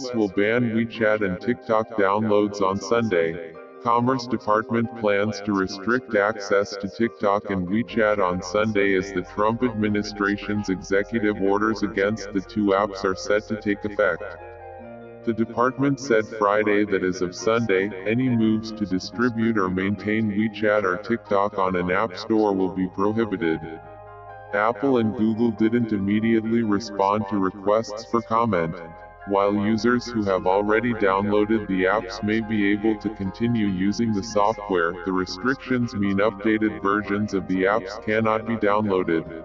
US will ban WeChat and TikTok downloads on Sunday. Commerce Department plans to restrict access to TikTok and WeChat on Sunday as the Trump administration's executive orders against the two apps are set to take effect. The department said Friday that as of Sunday, any moves to distribute or maintain WeChat or TikTok on an app store will be prohibited. Apple and Google didn't immediately respond to requests for comment. While users who have already downloaded the apps may be able to continue using the software, the restrictions mean updated versions of the apps cannot be downloaded.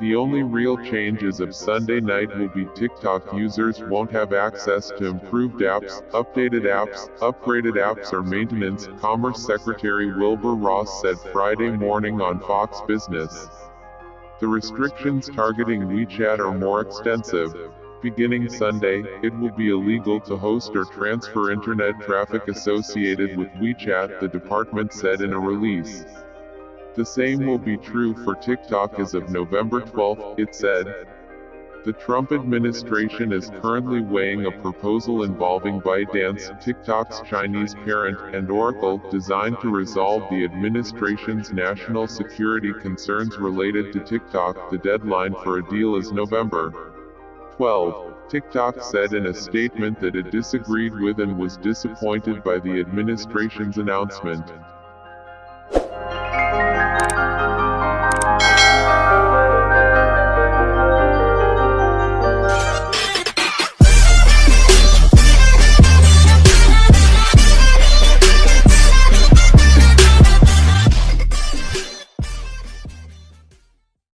The only real change as of Sunday night will be TikTok users won't have access to improved apps, updated apps, upgraded apps or maintenance, Commerce Secretary Wilbur Ross said Friday morning on Fox Business. The restrictions targeting WeChat are more extensive. Beginning Sunday, it will be illegal to host or transfer internet traffic associated with WeChat, the department said in a release. The same will be true for TikTok as of November 12, it said. The Trump administration is currently weighing a proposal involving ByteDance, TikTok's Chinese parent, and Oracle, designed to resolve the administration's national security concerns related to TikTok. The deadline for a deal is November 12. TikTok said in a statement that it disagreed with and was disappointed by the administration's announcement.